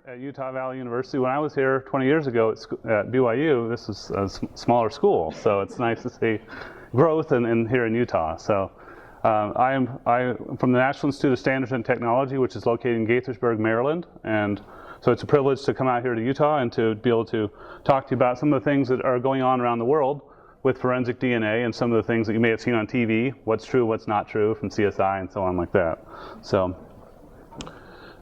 At Utah Valley University. When I was here 20 years ago at BYU, this was a smaller school, so it's nice to see growth here in Utah. So I am from the National Institute of Standards and Technology, which is located in Gaithersburg, Maryland, and so it's a privilege to come out here to Utah and to be able to talk to you about some of the things that are going on around the world with forensic DNA and some of the things that you may have seen on TV, what's true, what's not true from CSI and so on like that. So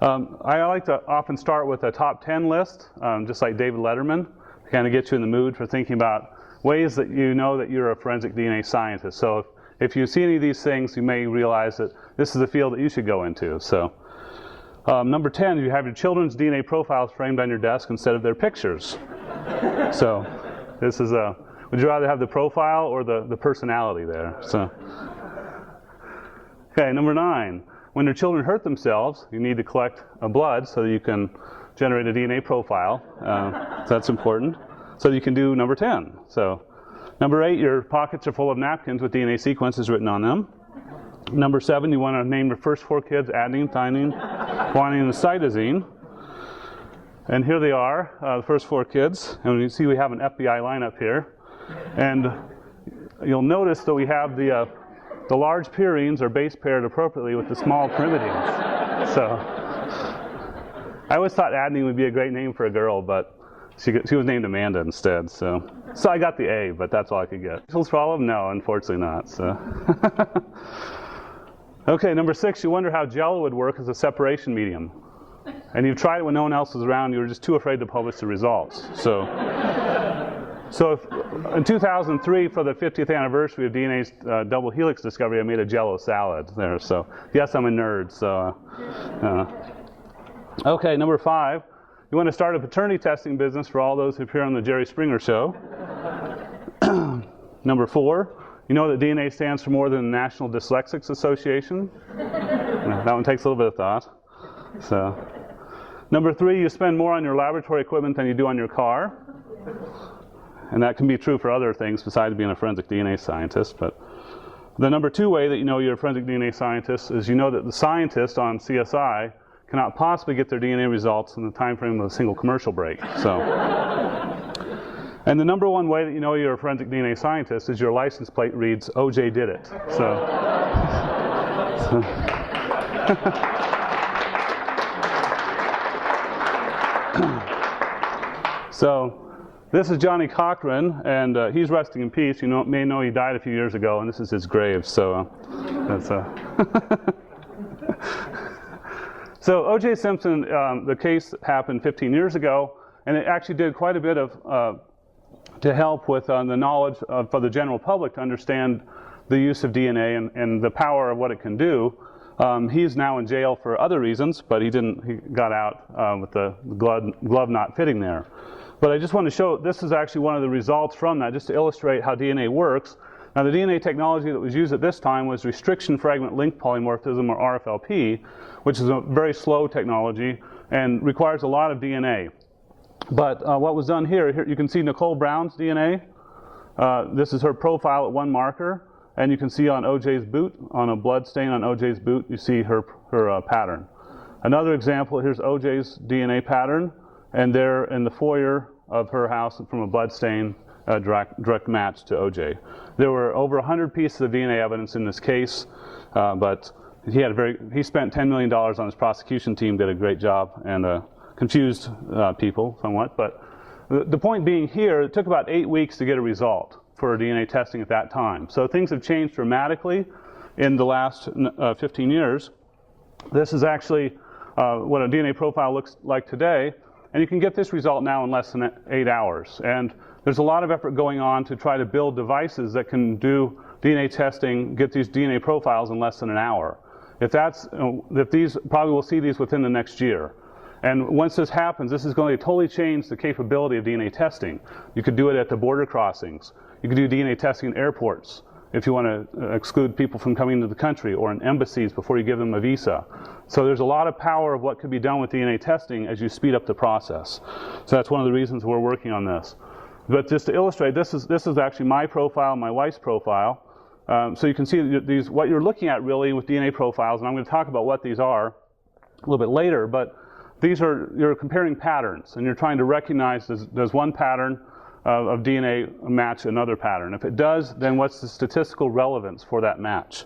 I like to often start with a top 10 list, just like David Letterman, to kind of get you in the mood for thinking about ways that you know that you're a forensic DNA scientist. So if you see any of these things, you may realize that this is a field that you should go into. So number 10, you have your children's DNA profiles framed on your desk instead of their pictures. So this is would you rather have the profile or the personality there? So, okay, number 9. When your children hurt themselves, you need to collect blood so that you can generate a DNA profile. So that's important. So you can do number 10. So number 8, your pockets are full of napkins with DNA sequences written on them. Number 7, you want to name your first 4 kids adenine, thymine, guanine, and cytosine. And here they are, the first 4 kids. And you see we have an FBI lineup here. And you'll notice that we have the large purines are base paired appropriately with the small pyrimidines. So I always thought adenine would be a great name for a girl, but she was named Amanda instead. So I got the A, but that's all I could get. Initials for all of them? No, unfortunately not. So okay, number 6, you wonder how Jello would work as a separation medium. And you've tried it when no one else was around. You were just too afraid to publish the results. So in 2003, for the 50th anniversary of DNA's double helix discovery, I made a Jello salad there. So yes, I'm a nerd. So okay, number 5, you want to start a paternity testing business for all those who appear on the Jerry Springer Show. Number 4, you know that DNA stands for more than the National Dyslexics Association. That one takes a little bit of thought. So number 3, you spend more on your laboratory equipment than you do on your car. And that can be true for other things besides being a forensic DNA scientist. But the number 2 way that you know you're a forensic DNA scientist is you know that the scientist on CSI cannot possibly get their DNA results in the time frame of a single commercial break. So, and the number 1 way that you know you're a forensic DNA scientist is your license plate reads OJ did it. So this is Johnny Cochran, and he's resting in peace. You may know he died a few years ago, and this is his grave. So that's So OJ Simpson, the case happened 15 years ago, and it actually did quite a bit of to help with the knowledge for the general public to understand the use of DNA and the power of what it can do. He's now in jail for other reasons, but he got out with the glove not fitting there. But I just want to show, this is actually one of the results from that, just to illustrate how DNA works. Now the DNA technology that was used at this time was restriction fragment link polymorphism, or RFLP, which is a very slow technology and requires a lot of DNA. But what was done here you can see Nicole Brown's DNA. This is her profile at 1 marker, and you can see on OJ's boot, on a blood stain on OJ's boot, you see her pattern. Another example, here's OJ's DNA pattern, and there in the foyer of her house from a blood stain, direct match to OJ. There were over 100 pieces of DNA evidence in this case, but he spent $10 million on his prosecution team, did a great job, and confused people somewhat. But the point being here, it took about 8 weeks to get a result for DNA testing at that time. So things have changed dramatically in the last 15 years. This is actually what a DNA profile looks like today. And you can get this result now in less than 8 hours. And there's a lot of effort going on to try to build devices that can do DNA testing, get these DNA profiles in less than an hour. If these, probably we'll see these within the next year. And once this happens, this is going to totally change the capability of DNA testing. You could do it at the border crossings. You could do DNA testing in airports if you want to exclude people from coming into the country, or in embassies before you give them a visa. So there's a lot of power of what could be done with DNA testing as you speed up the process. So that's one of the reasons we're working on this. But just to illustrate, this is actually my profile, my wife's profile. So you can see what you're looking at really with DNA profiles, and I'm going to talk about what these are a little bit later, but you're comparing patterns, and you're trying to recognize, does one pattern of DNA match another pattern? If it does, then what's the statistical relevance for that match?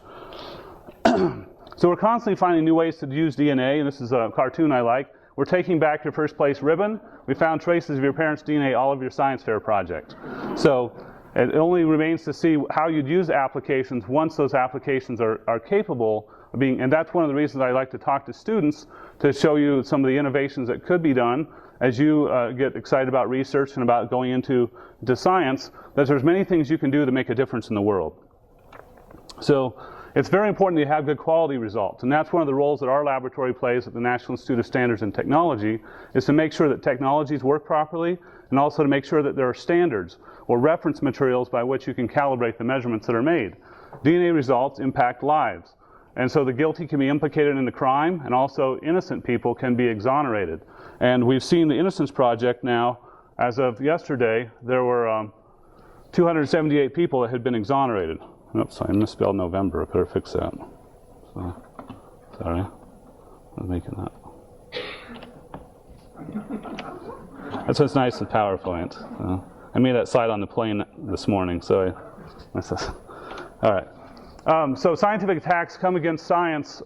So we're constantly finding new ways to use DNA, and this is a cartoon I like. We're taking back your first place ribbon. We found traces of your parents' DNA all of your science fair project. So it only remains to see how you'd use applications once those applications are capable of being, and that's one of the reasons I like to talk to students, to show you some of the innovations that could be done as you get excited about research and about going into science, that there's many things you can do to make a difference in the world. So it's very important to have good quality results, and that's one of the roles that our laboratory plays at the National Institute of Standards and Technology, is to make sure that technologies work properly, and also to make sure that there are standards or reference materials by which you can calibrate the measurements that are made. DNA results impact lives, and so the guilty can be implicated in the crime, and also innocent people can be exonerated. And we've seen the Innocence Project now, as of yesterday, there were 278 people that had been exonerated. Oops, I misspelled November. I better fix that. So, sorry. I'm making that. That's what's nice with PowerPoint. I made that slide on the plane this morning, so all right. So scientific attacks come against science.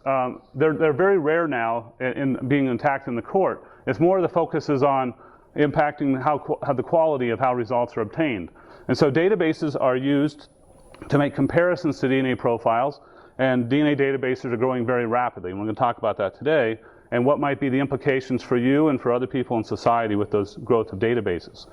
They're very rare now in being attacked in the court. It's more the focus is on impacting how the quality of how results are obtained. And so databases are used to make comparisons to DNA profiles, and DNA databases are growing very rapidly. And we're going to talk about that today, and what might be the implications for you and for other people in society with those growth of databases.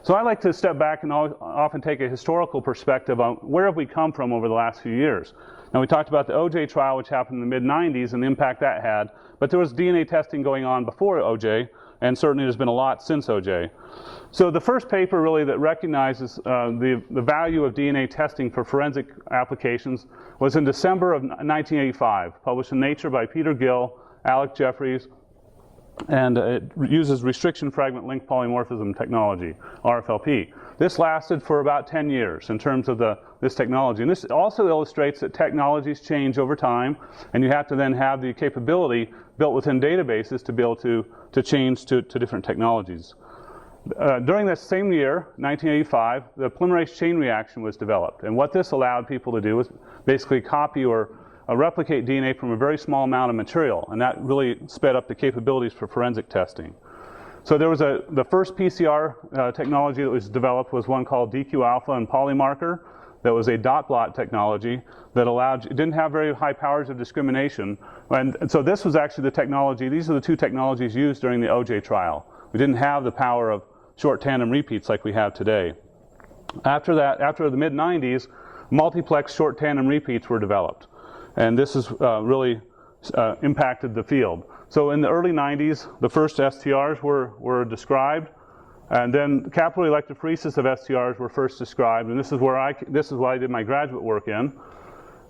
So I like to step back and often take a historical perspective on where have we come from over the last few years. Now, we talked about the OJ trial, which happened in the mid-90s, and the impact that had, but there was DNA testing going on before OJ, and certainly there's been a lot since OJ. So the first paper really that recognizes the value of DNA testing for forensic applications was in December of 1985, published in Nature by Peter Gill, Alec Jeffries, and it uses restriction fragment link polymorphism technology, RFLP. This lasted for about 10 years in terms of this technology. And this also illustrates that technologies change over time, and you have to then have the capability built within databases to be able to change to different technologies. During that same year, 1985, the polymerase chain reaction was developed. And what this allowed people to do was basically copy or replicate DNA from a very small amount of material. And that really sped up the capabilities for forensic testing. So there was the first PCR technology that was developed was one called DQ alpha and polymarker. That was a dot blot technology that it didn't have very high powers of discrimination. And so this was actually the technology, these are the two technologies used during the OJ trial. We didn't have the power of short tandem repeats like we have today. After that, after the mid-90s, multiplex short tandem repeats were developed. And this has really impacted the field. So in the early 90s, the first STRs were described, and then capillary electrophoresis of STRs were first described, and this is what I did my graduate work in.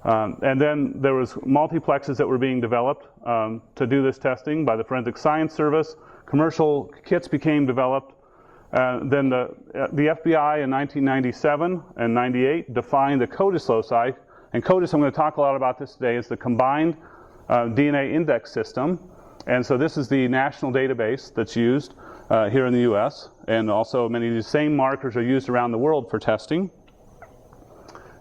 And then there was multiplexes that were being developed to do this testing by the Forensic Science Service. Commercial kits became developed. Then the FBI in 1997 and 98 defined the CODIS loci, and CODIS, I'm going to talk a lot about this today, is the Combined DNA Index System. And so this is the national database that's used here in the US, and also many of these same markers are used around the world for testing.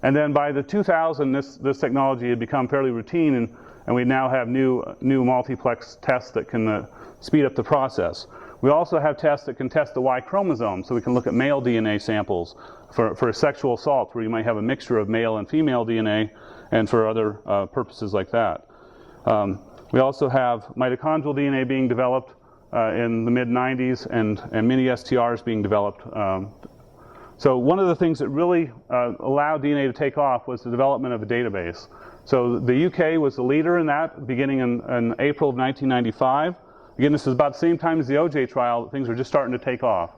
And then by the 2000, this technology had become fairly routine, and we now have new multiplex tests that can speed up the process. We also have tests that can test the Y chromosome, so we can look at male DNA samples for sexual assault, where you might have a mixture of male and female DNA, and for other purposes like that. We also have mitochondrial DNA being developed in the mid-90s, and mini STRs being developed. So one of the things that really allowed DNA to take off was the development of a database. So the UK was the leader in that, beginning in April of 1995. Again, this is about the same time as the OJ trial. Things are just starting to take off.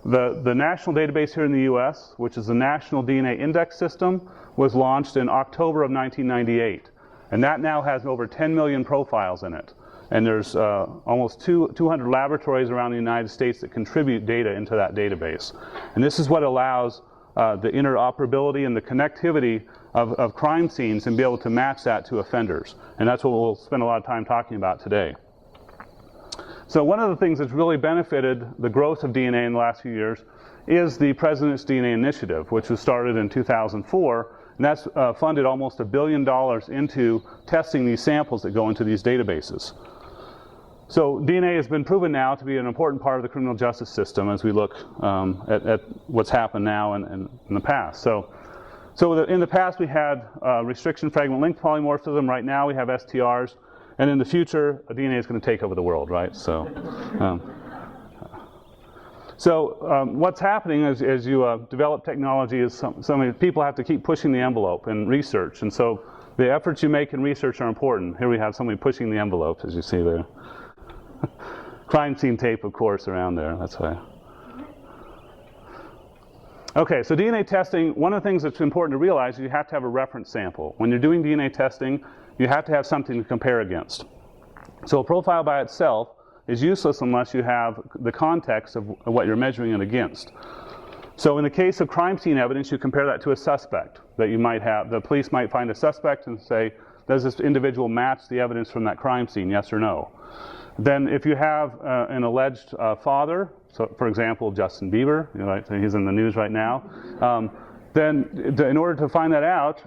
The national database here in the US, which is the National DNA Index System, was launched in October of 1998. And that now has over 10 million profiles in it. And there's almost 200 laboratories around the United States that contribute data into that database. And this is what allows the interoperability and the connectivity of crime scenes and be able to match that to offenders. And that's what we'll spend a lot of time talking about today. So one of the things that's really benefited the growth of DNA in the last few years is the President's DNA Initiative, which was started in 2004, and that's funded almost $1 billion into testing these samples that go into these databases. So DNA has been proven now to be an important part of the criminal justice system as we look at what's happened now and in the past. So in the past we had restriction fragment length polymorphism. Right now we have STRs. And in the future, DNA is going to take over the world, right? So what's happening as you develop technology is some people have to keep pushing the envelope in research. And so the efforts you make in research are important. Here we have somebody pushing the envelope, as you see there. Crime scene tape, of course, around there. That's why. Okay, so DNA testing, one of the things that's important to realize is you have to have a reference sample. When you're doing DNA testing, you have to have something to compare against. So a profile by itself is useless unless you have the context of what you're measuring it against. So in the case of crime scene evidence, you compare that to a suspect that you might have. The police might find a suspect and say, does this individual match the evidence from that crime scene, yes or no? Then if you have an alleged father, so for example, Justin Bieber, he's in the news right now, then in order to find that out,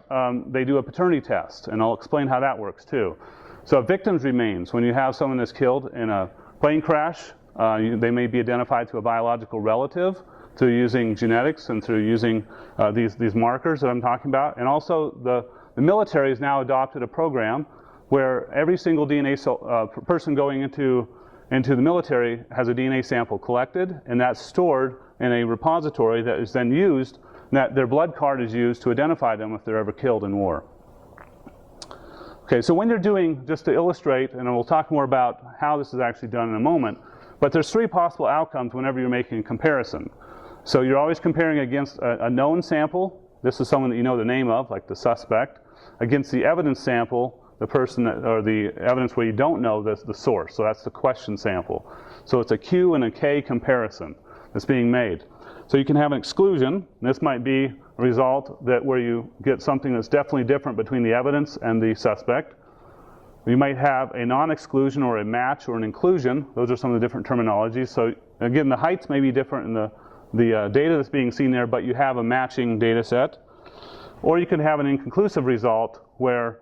they do a paternity test, and I'll explain how that works too. So victims remains, when you have someone that's killed in a plane crash, they may be identified to a biological relative through using genetics and through using these markers that I'm talking about. And also the military has now adopted a program where every single DNA person going into the military has a DNA sample collected, and that's stored in a repository that is then used, and that their blood card is used to identify them if they're ever killed in war. Okay, so when you're doing, just to illustrate, and we'll talk more about how this is actually done in a moment, but there's three possible outcomes whenever you're making a comparison. So you're always comparing against a known sample. This is someone that you know the name of, like the suspect, against the evidence sample, the person that, or the evidence where you don't know the source. So that's the question sample. So it's a Q and a K comparison that's being made. So you can have an exclusion. This might be a result that where you get something that's definitely different between the evidence and the suspect. You might have a non-exclusion or a match or an inclusion. Those are some of the different terminologies. So again, the heights may be different in the data that's being seen there, but you have a matching data set. Or you can have an inconclusive result where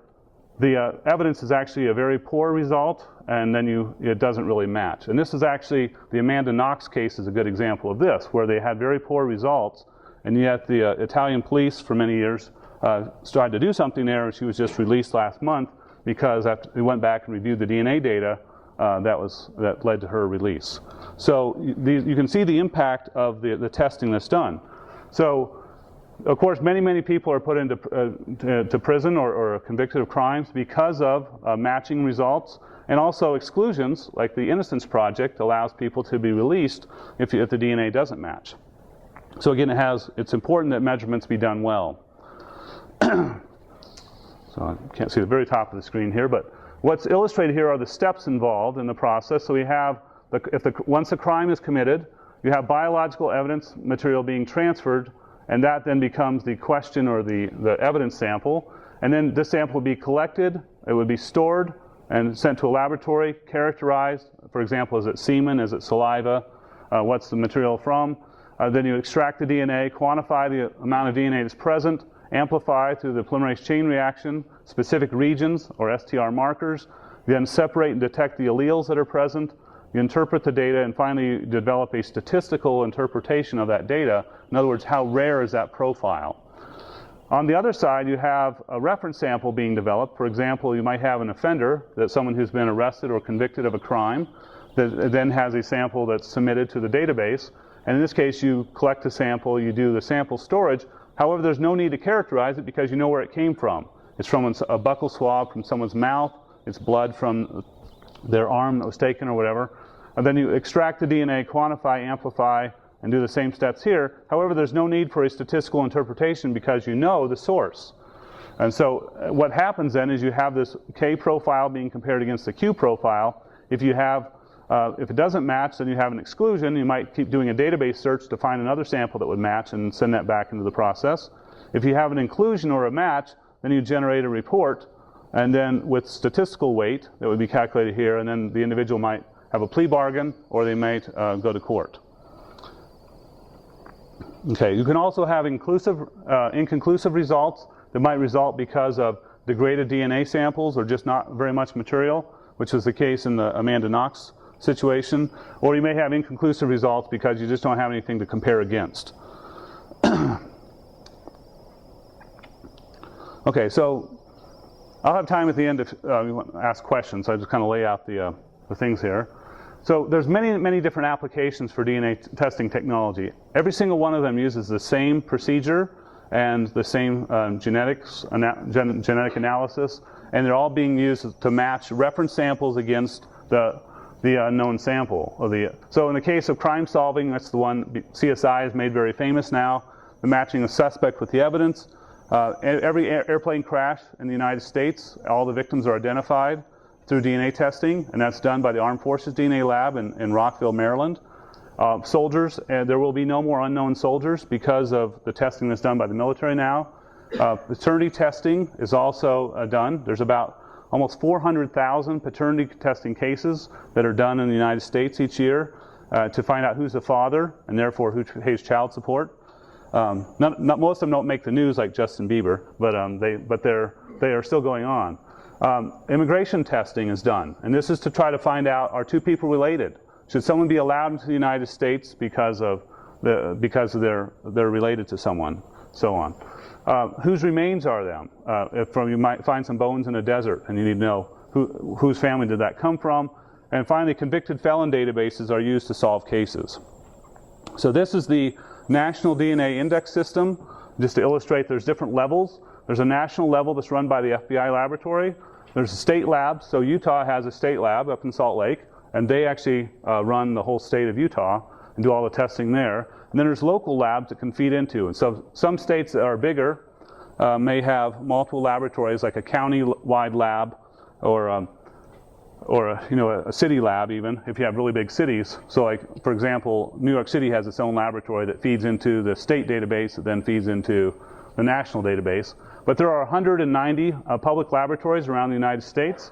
the evidence is actually a very poor result, and then it doesn't really match. And this is actually, the Amanda Knox case is a good example of this, where they had very poor results, and yet the Italian police for many years tried to do something there, and she was just released last month because after we went back and reviewed the DNA data, that led to her release. So you can see the impact of the testing that's done. So of course, many people are put into to prison or convicted of crimes because of matching results, and also exclusions, like the Innocence Project allows people to be released if the DNA doesn't match. So again, it's important that measurements be done well. So I can't see the very top of the screen here, but what's illustrated here are the steps involved in the process. So we have, once a crime is committed, you have biological evidence material being transferred, and that then becomes the question or the evidence sample. And then this sample would be collected, it would be stored, and sent to a laboratory, characterized. For example, is it semen, is it saliva, what's the material from? Then you extract the DNA, quantify the amount of DNA that's present, amplify through the polymerase chain reaction, specific regions or STR markers, then separate and detect the alleles that are present. You interpret the data, and finally you develop a statistical interpretation of that data. In other words, how rare is that profile? On the other side, you have a reference sample being developed. For example, you might have an offender, that's someone who's been arrested or convicted of a crime, that then has a sample that's submitted to the database. And in this case, you collect the sample, you do the sample storage. However, there's no need to characterize it because you know where it came from. It's from a buccal swab from someone's mouth. It's blood from their arm that was taken or whatever. And then you extract the DNA, quantify, amplify, and do the same steps here. However, there's no need for a statistical interpretation because you know the source. And so what happens then is you have this K profile being compared against the Q profile. If it doesn't match, then you have an exclusion. You might keep doing a database search to find another sample that would match and send that back into the process. If you have an inclusion or a match, then you generate a report, and then with statistical weight that would be calculated here, and then the individual might have a plea bargain, or they may go to court. Okay, you can also have inconclusive results that might result because of degraded DNA samples or just not very much material, which is the case in the Amanda Knox situation. Or you may have inconclusive results because you just don't have anything to compare against. Okay, so I'll have time at the end if you want to ask questions. So I just kind of lay out the things here. So there's many different applications for DNA testing technology. Every single one of them uses the same procedure and the same genetic analysis, and they're all being used to match reference samples against the unknown sample. So in the case of crime solving, that's the one CSI has made very famous now, the matching a suspect with the evidence. Every airplane crash in the United States, all the victims are identified through DNA testing, and that's done by the Armed Forces DNA Lab in Rockville, Maryland. Soldiers, there will be no more unknown soldiers because of the testing that's done by the military now. Paternity testing is also done. There's about almost 400,000 paternity testing cases that are done in the United States each year to find out who's the father and therefore who pays child support. Most of them don't make the news like Justin Bieber, but they are still going on. Immigration testing is done, and this is to try to find out, are two people related? Should someone be allowed into the United States because they're related to someone? So on. Whose remains are them? You might find some bones in a desert, and you need to know whose family did that come from. And finally, convicted felon databases are used to solve cases. So this is the National DNA Index System. Just to illustrate, there's different levels. There's a national level that's run by the FBI laboratory. There's a state lab. So Utah has a state lab up in Salt Lake, and they actually run the whole state of Utah and do all the testing there. And then there's local labs that can feed into. And so some states that are bigger may have multiple laboratories, like a county-wide lab, or a city lab even, if you have really big cities. So like, for example, New York City has its own laboratory that feeds into the state database that then feeds into the national database. But there are 190 public laboratories around the United States.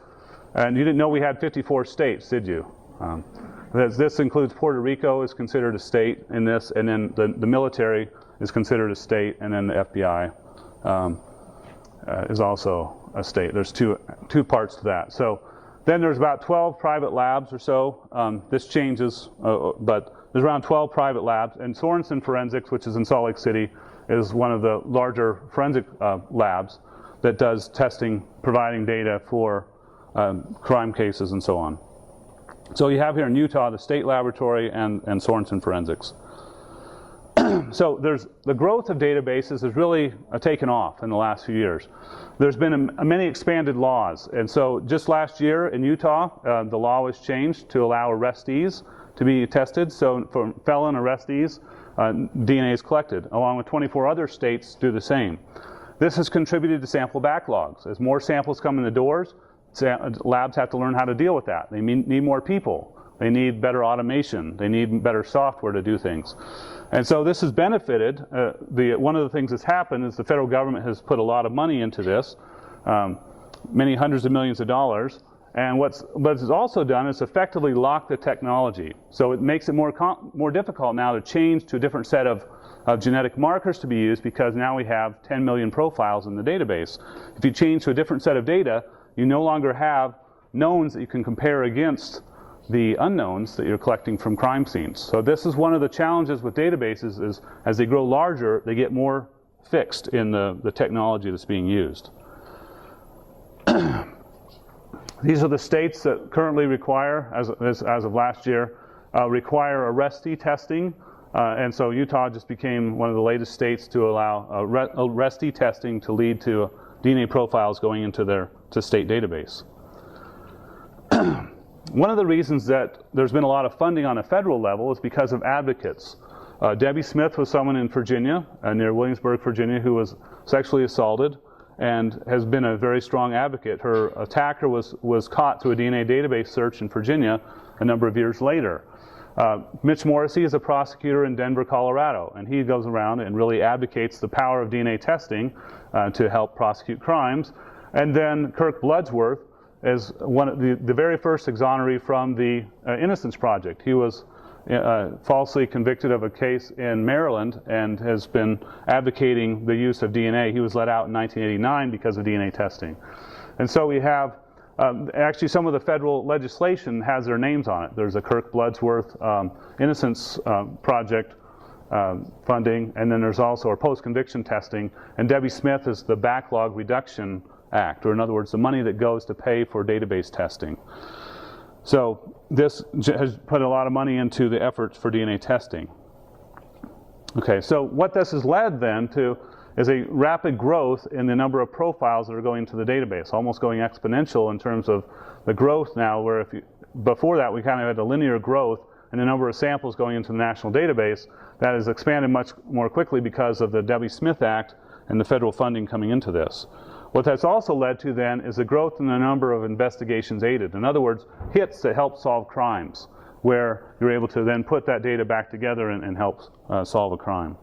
And you didn't know we had 54 states, did you? This includes Puerto Rico is considered a state in this, and then the military is considered a state, and then the FBI is also a state. There's two parts to that. So then there's about 12 private labs or so. This changes, but there's around 12 private labs. And Sorensen Forensics, which is in Salt Lake City, is one of the larger forensic labs that does testing, providing data for crime cases and so on. So you have here in Utah the state laboratory and Sorensen Forensics. So there's the growth of databases has really taken off in the last few years. There's been many expanded laws, and so just last year in Utah, the law was changed to allow arrestees to be tested. So for felon arrestees, DNA is collected, along with 24 other states do the same. This has contributed to sample backlogs. As more samples come in the doors, labs have to learn how to deal with that. They need more people. They need better automation. They need better software to do things. And so this has benefited. One of the things that's happened is the federal government has put a lot of money into this, many hundreds of millions of dollars. And what it's also done is effectively lock the technology. So it makes it more difficult now to change to a different set of genetic markers to be used, because now we have 10 million profiles in the database. If you change to a different set of data, you no longer have knowns that you can compare against the unknowns that you're collecting from crime scenes. So this is one of the challenges with databases, is as they grow larger, they get more fixed in the technology that's being used. These are the states that currently require, as of last year, require arrestee testing. And so Utah just became one of the latest states to allow arrestee testing to lead to DNA profiles going into their state database. One of the reasons that there's been a lot of funding on a federal level is because of advocates. Debbie Smith was someone in Virginia, near Williamsburg, Virginia, who was sexually assaulted and has been a very strong advocate. Her attacker was caught through a DNA database search in Virginia a number of years later. Mitch Morrissey is a prosecutor in Denver, Colorado, and he goes around and really advocates the power of DNA testing to help prosecute crimes. And then Kirk Bloodsworth is one of the very first exoneree from the Innocence Project. He was falsely convicted of a case in Maryland and has been advocating the use of DNA. He was let out in 1989 because of DNA testing. And so we have actually some of the federal legislation has their names on it. There's a Kirk Bloodsworth Innocence Project funding, and then there's also our post-conviction testing, and Debbie Smith is the Backlog Reduction Act, or in other words, the money that goes to pay for database testing. So this has put a lot of money into the efforts for DNA testing. Okay, so what this has led then to is a rapid growth in the number of profiles that are going into the database, almost going exponential in terms of the growth now, where before that we kind of had a linear growth in the number of samples going into the national database. That has expanded much more quickly because of the Debbie Smith Act and the federal funding coming into this. What that's also led to then is a growth in the number of investigations aided. In other words, hits that help solve crimes, where you're able to then put that data back together and help solve a crime.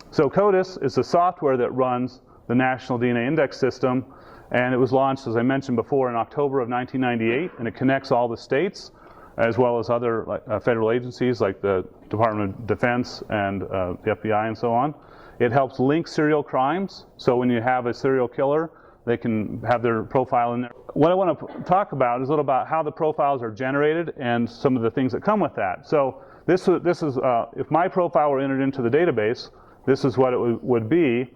So CODIS is the software that runs the National DNA Index System, and it was launched, as I mentioned before, in October of 1998, and it connects all the states as well as other federal agencies like the Department of Defense and the FBI and so on. It helps link serial crimes, so when you have a serial killer, they can have their profile in there. What I want to talk about is a little about how the profiles are generated and some of the things that come with that. So this is if my profile were entered into the database, this is what it would be.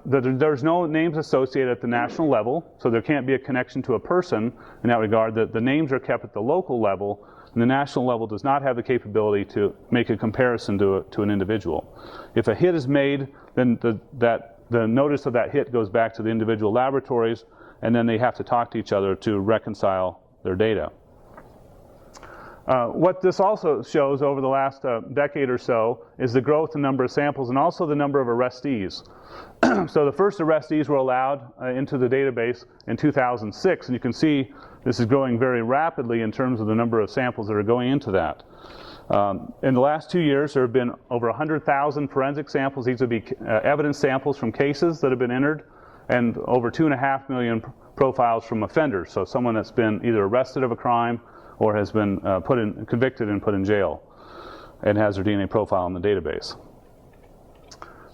There's no names associated at the national level, so there can't be a connection to a person in that regard. The names are kept at the local level, and the national level does not have the capability to make a comparison to an individual. If a hit is made, then the notice of that hit goes back to the individual laboratories, and then they have to talk to each other to reconcile their data. What this also shows over the last decade or so is the growth in number of samples and also the number of arrestees. So the first arrestees were allowed into the database in 2006, and you can see this is growing very rapidly in terms of the number of samples that are going into that. In the last 2 years, there have been over 100,000 forensic samples. These would be evidence samples from cases that have been entered, and over 2.5 million profiles from offenders, so someone that's been either arrested of a crime or has been convicted and put in jail and has their DNA profile in the database.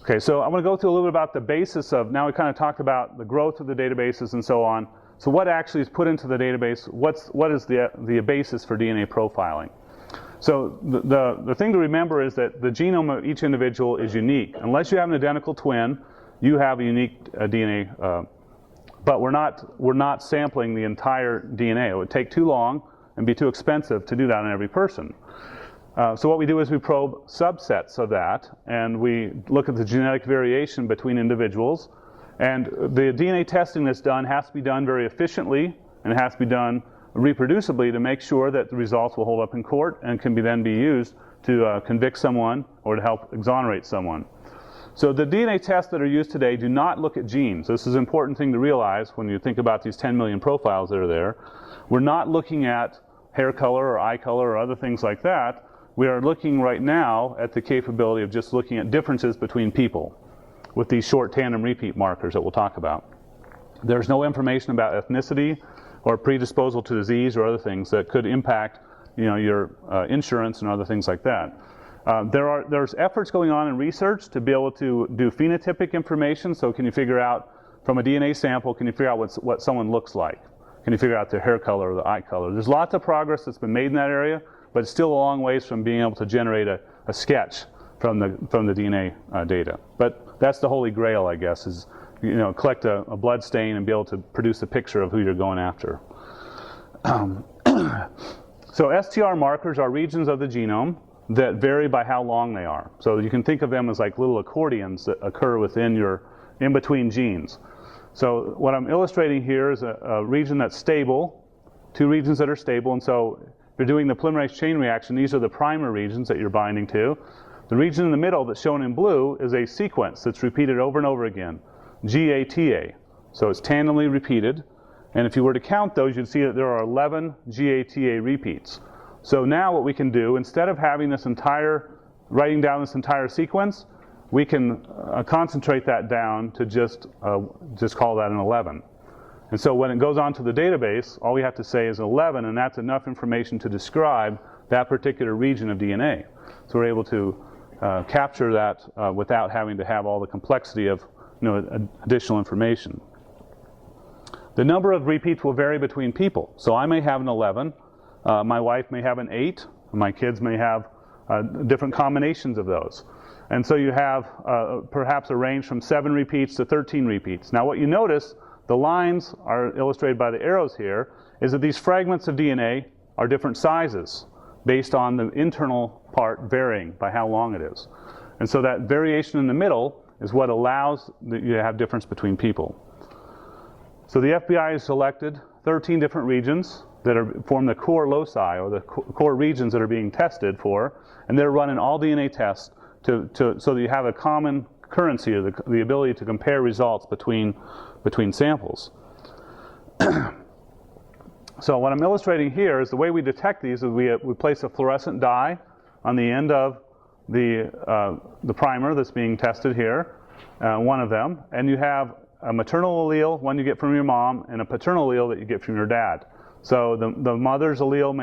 Okay, so I'm going to go through a little bit about the basis of, now we kind of talked about the growth of the databases and so on. So what actually is put into the database? What is the basis for DNA profiling? So the thing to remember is that the genome of each individual is unique. Unless you have an identical twin, you have a unique DNA, but we're not sampling the entire DNA. It would take too long and be too expensive to do that on every person. So what we do is we probe subsets of that, and we look at the genetic variation between individuals. And the DNA testing that's done has to be done very efficiently, and it has to be done reproducibly to make sure that the results will hold up in court and can then be used to convict someone or to help exonerate someone. So the DNA tests that are used today do not look at genes. This is an important thing to realize when you think about these 10 million profiles that are there. We're not looking at hair color or eye color or other things like that. We are looking right now at the capability of just looking at differences between people with these short tandem repeat markers that we'll talk about. There's no information about ethnicity or predisposal to disease or other things that could impact, your insurance and other things like that. There's efforts going on in research to be able to do phenotypic information. So can you figure out from a DNA sample, can you figure out what someone looks like? Can you figure out their hair color or the eye color? There's lots of progress that's been made in that area, but it's still a long ways from being able to generate a sketch from the DNA data. But that's the holy grail, I guess, is collect a blood stain and be able to produce a picture of who you're going after. So STR markers are regions of the genome that vary by how long they are. So you can think of them as like little accordions that occur in between genes. So what I'm illustrating here is a region that's stable, two regions that are stable, and so if you're doing the polymerase chain reaction, these are the primer regions that you're binding to. The region in the middle that's shown in blue is a sequence that's repeated over and over again, GATA. So it's tandemly repeated, and if you were to count those, you'd see that there are 11 GATA repeats. So now what we can do, instead of having writing down this entire sequence, we can concentrate that down to just call that an 11. And so when it goes onto the database, all we have to say is 11, and that's enough information to describe that particular region of DNA. So we're able to capture that without having to have all the complexity of additional information. The number of repeats will vary between people. So I may have an 11, my wife may have an 8, my kids may have different combinations of those. And so you have perhaps a range from 7 repeats to 13 repeats. Now what you notice, the lines are illustrated by the arrows here, is that these fragments of DNA are different sizes based on the internal part varying by how long it is. And so that variation in the middle is what allows you to have difference between people. So the FBI has selected 13 different regions that form the core loci, or the core regions that are being tested for, and they're running all DNA tests so that you have a common currency, or the ability to compare results between samples. So what I'm illustrating here is the way we detect these is we place a fluorescent dye on the end of the primer that's being tested here, one of them, and you have a maternal allele, one you get from your mom, and a paternal allele that you get from your dad. So the mother's allele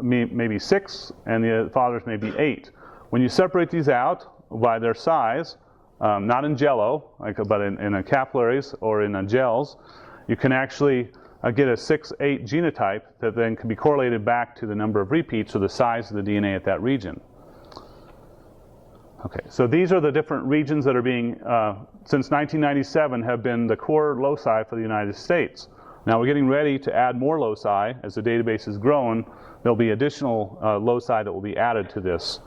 may be 6, and the father's may be 8. When you separate these out by their size, not in jello, but in capillaries or in gels, you can actually get a 6-8 genotype that then can be correlated back to the number of repeats or the size of the DNA at that region. Okay, so these are the different regions that are being, since 1997, have been the core loci for the United States. Now we're getting ready to add more loci. As the database has grown, there'll be additional loci that will be added to this.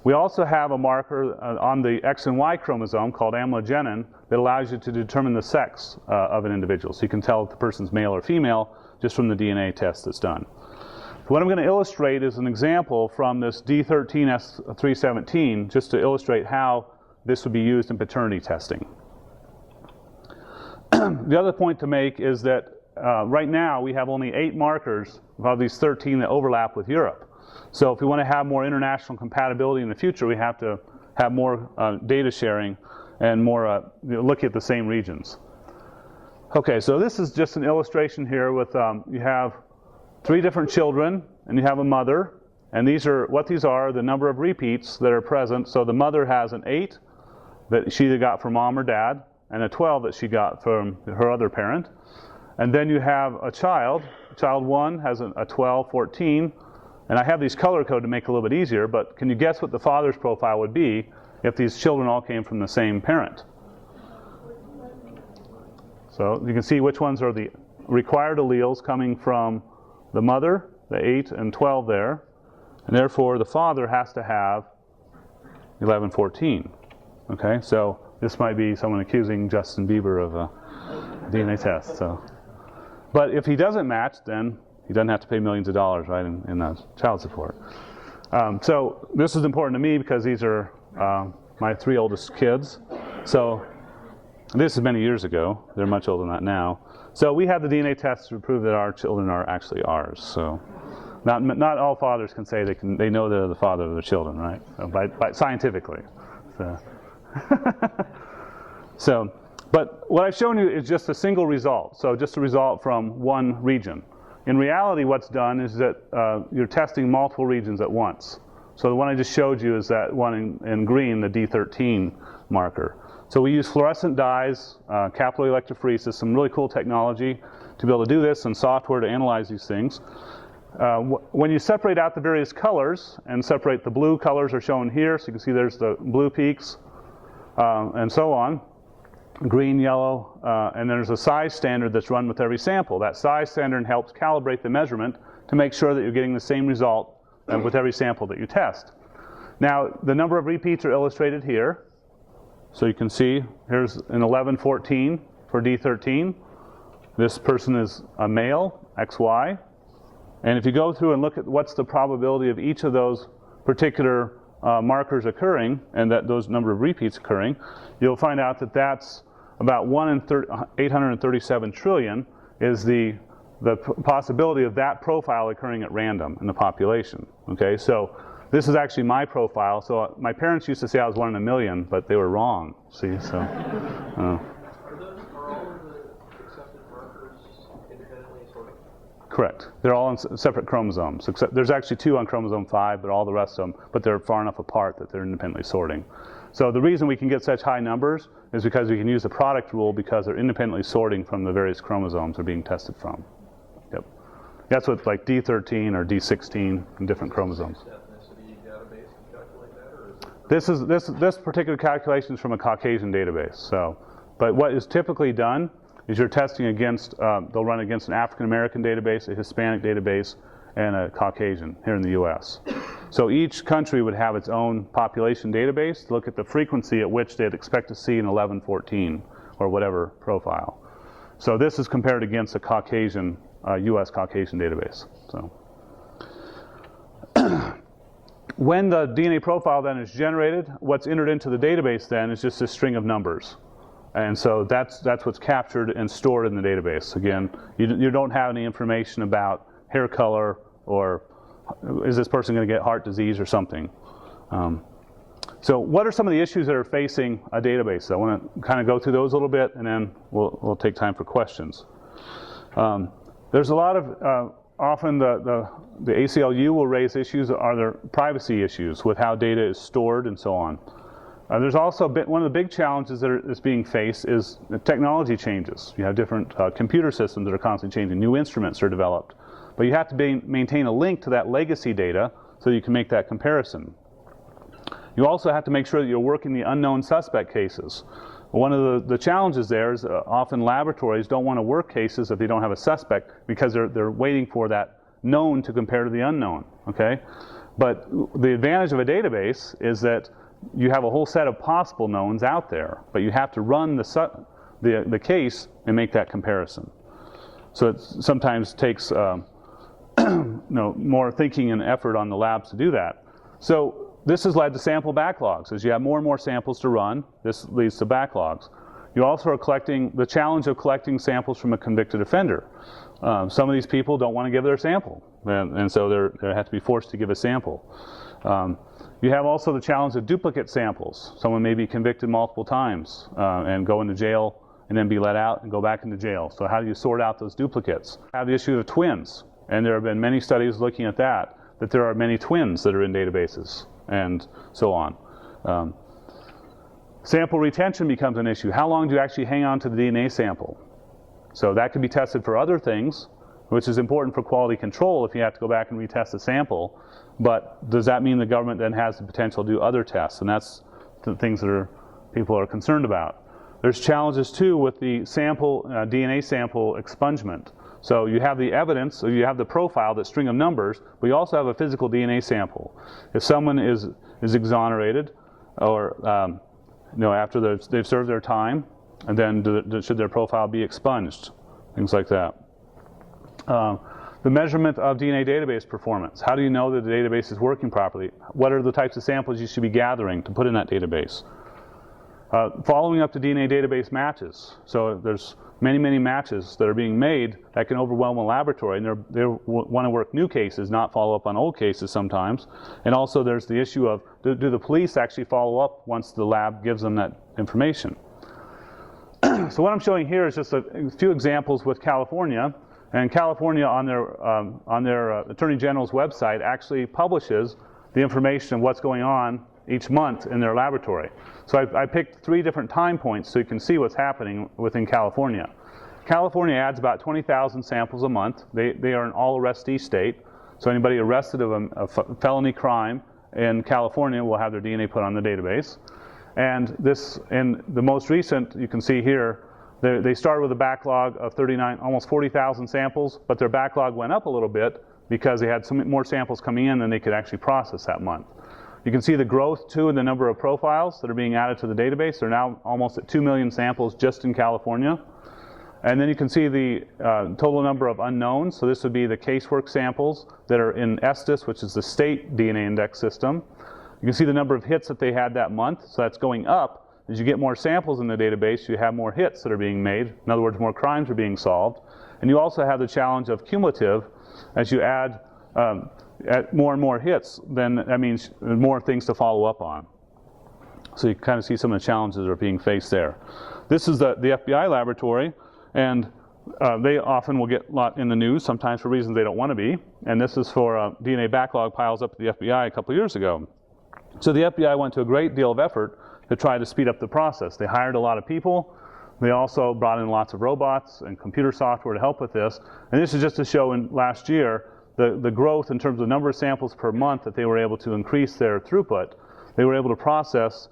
We also have a marker on the X and Y chromosome called amylogenin that allows you to determine the sex of an individual. So you can tell if the person's male or female just from the DNA test that's done. So what I'm going to illustrate is an example from this D13S317, just to illustrate how this would be used in paternity testing. The other point to make is that right now we have only 8 markers of these 13 that overlap with Europe. So if we want to have more international compatibility in the future, we have to have more data sharing and more look at the same regions. Okay, so this is just an illustration here with you have 3 different children, and you have a mother, and these are the number of repeats that are present. So the mother has an 8 that she either got from mom or dad, and a 12 that she got from her other parent. And then you have a child 1 has a 12, 14, and I have these color-coded to make it a little bit easier, but can you guess what the father's profile would be if these children all came from the same parent? So you can see which ones are the required alleles coming from the mother, the 8 and 12 there, and therefore the father has to have 11, 14. Okay, so this might be someone accusing Justin Bieber of a DNA test. So, but if he doesn't match, then he doesn't have to pay millions of dollars, right, in child support. So this is important to me because these are my 3 oldest kids. So this is many years ago. They're much older than that now. So we have the DNA tests to prove that our children are actually ours. So not all fathers can say they know they're the father of their children, right? So by scientifically. So, but what I've shown you is just a single result. So just a result from one region. In reality, what's done is that you're testing multiple regions at once. So the one I just showed you is that one in green, the D13 marker. So we use fluorescent dyes, capillary electrophoresis, some really cool technology to be able to do this, and software to analyze these things. When you separate out the various colors and separate, the blue colors are shown here, so you can see there's the blue peaks and so on, green, yellow, and there's a size standard that's run with every sample. That size standard helps calibrate the measurement to make sure that you're getting the same result with every sample that you test. Now, the number of repeats are illustrated here. So you can see here's an 11, 14 for D13. This person is a male, XY. And if you go through and look at what's the probability of each of those particular markers occurring, and that those number of repeats occurring, you'll find out that that's about 1 in 837 trillion is the possibility of that profile occurring at random in the population. Okay, so this is actually my profile. So my parents used to say I was 1 in a million, but they were wrong. See, so. Are all of the accepted tested markers independently sorted? Correct. They're all on separate chromosomes. Except there's actually 2 on chromosome 5, but all the rest of them, but they're far enough apart that they're independently sorting. So the reason we can get such high numbers is because we can use the product rule because they're independently sorting from the various chromosomes they're being tested from. Yep. That's what like D13 or D16 in different chromosomes. Ethnicity database to calculate that, or is it? This particular calculation is from a Caucasian database. So, but what is typically done is you're testing against, they'll run against an African American database, a Hispanic database, and a Caucasian here in the US. So each country would have its own population database to look at the frequency at which they'd expect to see an 1114 or whatever profile. So this is compared against a Caucasian, US Caucasian database. So when the DNA profile then is generated, what's entered into the database then is just a string of numbers. And so that's what's captured and stored in the database. Again, you don't have any information about hair color or is this person going to get heart disease or something. So what are some of the issues that are facing a database? I want to kind of go through those a little bit, and then we'll take time for questions. There's a lot of, often the ACLU will raise issues, are there privacy issues with how data is stored and so on. There's also one of the big challenges that is being faced is the technology changes. You have different computer systems that are constantly changing. New instruments are developed. But you have to maintain a link to that legacy data so you can make that comparison. You also have to make sure that you're working the unknown suspect cases. One of the challenges there is often laboratories don't want to work cases if they don't have a suspect because they're waiting for that known to compare to the unknown. Okay? But the advantage of a database is that you have a whole set of possible knowns out there, but you have to run the case and make that comparison. So it sometimes takes more thinking and effort on the labs to do that. So this has led to sample backlogs. As you have more and more samples to run, this leads to backlogs. You also are collecting the challenge of collecting samples from a convicted offender. Some of these people don't want to give their sample, and so they have to be forced to give a sample. You have also the challenge of duplicate samples. Someone may be convicted multiple times and go into jail and then be let out and go back into jail. So how do you sort out those duplicates? You have the issue of twins, and there have been many studies looking at that there are many twins that are in databases and so on. Sample retention becomes an issue. How long do you actually hang on to the DNA sample? So that could be tested for other things, which is important for quality control if you have to go back and retest the sample. But does that mean the government then has the potential to do other tests? And that's the things that people are concerned about. There's challenges too with the sample, DNA sample expungement. So you have the evidence, so you have the profile, that string of numbers, but you also have a physical DNA sample. If someone is exonerated, or after they've served their time, and then should their profile be expunged? Things like that. The measurement of DNA database performance. How do you know that the database is working properly? What are the types of samples you should be gathering to put in that database? Following up to DNA database matches. So there's many matches that are being made that can overwhelm a laboratory, and they want to work new cases, not follow up on old cases sometimes. And also there's the issue of, do the police actually follow up once the lab gives them that information? So what I'm showing here is just a few examples with California. And California, on their Attorney General's website, actually publishes the information of what's going on each month in their laboratory. So I picked 3 different time points so you can see what's happening within California. California adds about 20,000 samples a month. They are an all-arrestee state, so anybody arrested of a felony crime in California will have their DNA put on the database. And this, in the most recent, you can see here, they started with a backlog of almost 40,000 samples, but their backlog went up a little bit because they had some more samples coming in than they could actually process that month. You can see the growth too in the number of profiles that are being added to the database. They're now almost at 2 million samples just in California. And then you can see the total number of unknowns. So this would be the casework samples that are in ESTIS, which is the state DNA index system. You can see the number of hits that they had that month. So that's going up. As you get more samples in the database, you have more hits that are being made. In other words, more crimes are being solved. And you also have the challenge of cumulative. As you add more and more hits, then that means more things to follow up on. So you kind of see some of the challenges that are being faced there. This is the FBI laboratory, and they often will get a lot in the news, sometimes for reasons they don't want to be. And this is for DNA backlog piles up at the FBI a couple of years ago. So the FBI went to a great deal of effort to try to speed up the process. They hired a lot of people. They also brought in lots of robots and computer software to help with this. And this is just to show in last year the growth in terms of number of samples per month that they were able to increase their throughput. They were able to process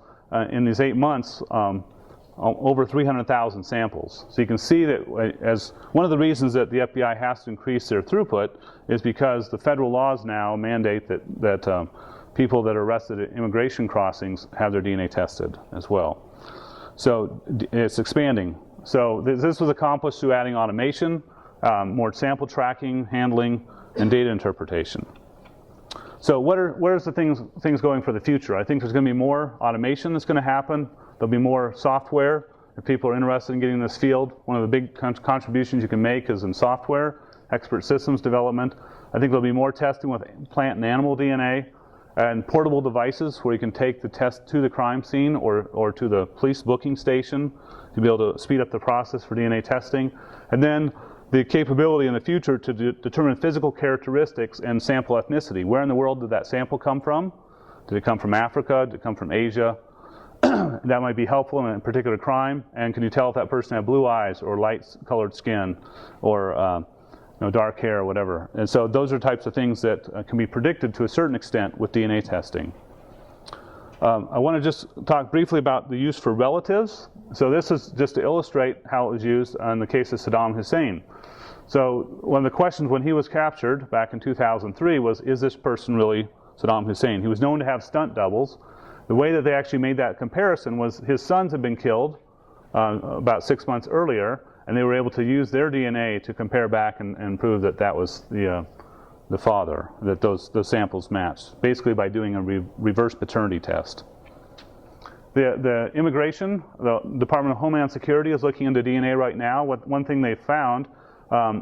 in these 8 months over 300,000 samples. So you can see that as one of the reasons that the FBI has to increase their throughput is because the federal laws now mandate that people that are arrested at immigration crossings have their DNA tested as well. So it's expanding. So this was accomplished through adding automation, more sample tracking, handling, and data interpretation. So where's the things going for the future? I think there's going to be more automation that's going to happen. There'll be more software. If people are interested in getting in this field, one of the big contributions you can make is in software, expert systems development. I think there'll be more testing with plant and animal DNA, and portable devices where you can take the test to the crime scene or to the police booking station to be able to speed up the process for DNA testing. And then the capability in the future to determine physical characteristics and sample ethnicity. Where in the world did that sample come from? Did it come from Africa? Did it come from Asia? That might be helpful in a particular crime. And can you tell if that person had blue eyes or light-colored skin or dark hair or whatever? And so those are types of things that can be predicted to a certain extent with DNA testing. I want to just talk briefly about the use for relatives. So this is just to illustrate how it was used in the case of Saddam Hussein. So one of the questions when he was captured back in 2003 was, is this person really Saddam Hussein? He was known to have stunt doubles. The way that they actually made that comparison was his sons had been killed about 6 months earlier, and they were able to use their DNA to compare back and prove that that was the father, that those samples matched, basically by doing a reverse paternity test. The immigration, the Department of Homeland Security is looking into DNA right now. One thing they found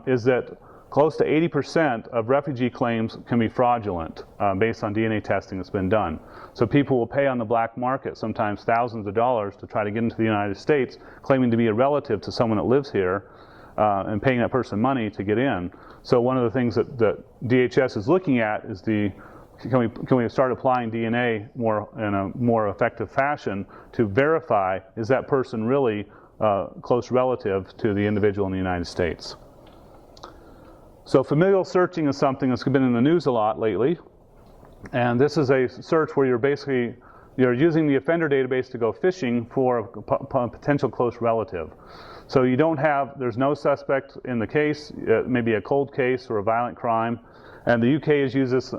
is that close to 80% of refugee claims can be fraudulent based on DNA testing that's been done. So people will pay on the black market, sometimes thousands of dollars, to try to get into the United States, claiming to be a relative to someone that lives here, and paying that person money to get in. So one of the things that DHS is looking at is can we start applying DNA in a more effective fashion to verify, is that person really a close relative to the individual in the United States? So familial searching is something that's been in the news a lot lately. And this is a search where you're using the offender database to go fishing for a potential close relative. So there's no suspect in the case, maybe a cold case or a violent crime. And the UK has used this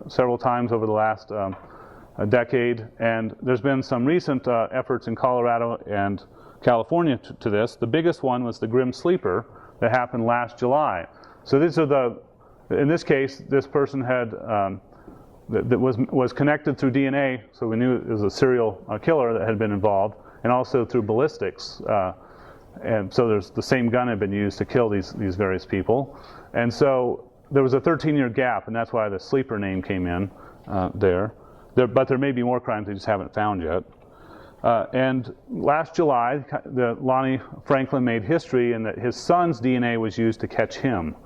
several times over the last a decade. And there's been some recent efforts in Colorado and California to this. The biggest one was the Grim Sleeper that happened last July. So in this case, this person had that was connected through DNA, so we knew it was a serial killer that had been involved, and also through ballistics. And so the same gun had been used to kill these various people. And so there was a 13-year gap, and that's why the Sleeper name came in there. But there may be more crimes they just haven't found yet. And last July, Lonnie Franklin made history in that his son's DNA was used to catch him.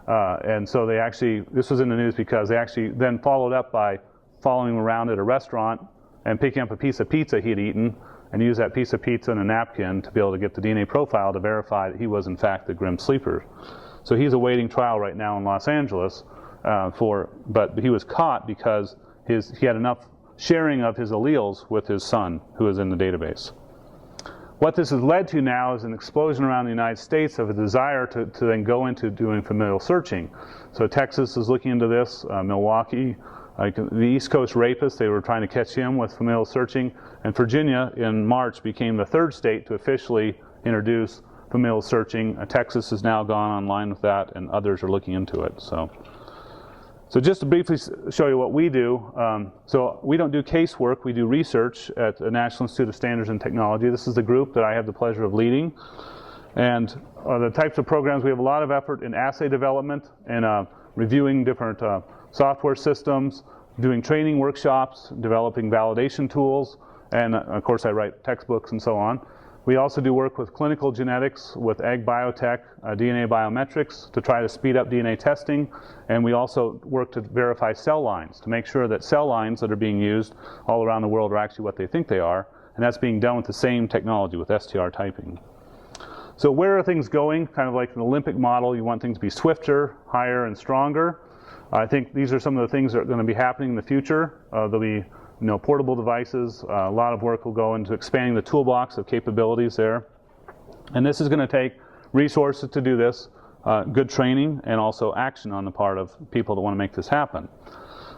And so this was in the news because they actually then followed up by following him around at a restaurant and picking up a piece of pizza he had eaten and used that piece of pizza and a napkin to be able to get the DNA profile to verify that he was in fact the Grim Sleeper. So he's awaiting trial right now in Los Angeles but he was caught because he had enough sharing of his alleles with his son who is in the database. What this has led to now is an explosion around the United States of a desire to then go into doing familial searching. So Texas is looking into this, Milwaukee, the East Coast rapist, they were trying to catch him with familial searching, and Virginia in March became the third state to officially introduce familial searching. Texas has now gone online with that, and others are looking into it. So just to briefly show you what we do, so we don't do casework, we do research at the National Institute of Standards and Technology. This is the group that I have the pleasure of leading. And the types of programs, we have a lot of effort in assay development and reviewing different software systems, doing training workshops, developing validation tools, and of course I write textbooks and so on. We also do work with clinical genetics, with egg biotech, DNA biometrics to try to speed up DNA testing. And we also work to verify cell lines, to make sure that cell lines that are being used all around the world are actually what they think they are. And that's being done with the same technology, with STR typing. So where are things going? Kind of like an Olympic model, you want things to be swifter, higher, and stronger. I think these are some of the things that are going to be happening in the future. There'll be portable devices. A lot of work will go into expanding the toolbox of capabilities there. And this is going to take resources to do this, good training, and also action on the part of people that want to make this happen.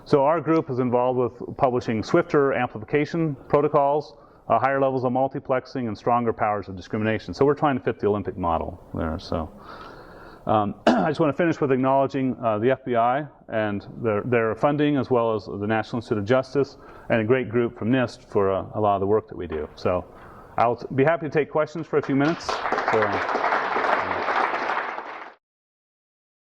So our group is involved with publishing swifter amplification protocols, higher levels of multiplexing, and stronger powers of discrimination. So we're trying to fit the Olympic model there. So I just want to finish with acknowledging the FBI and their funding, as well as the National Institute of Justice, and a great group from NIST for a lot of the work that we do. So I'll be happy to take questions for a few minutes. So,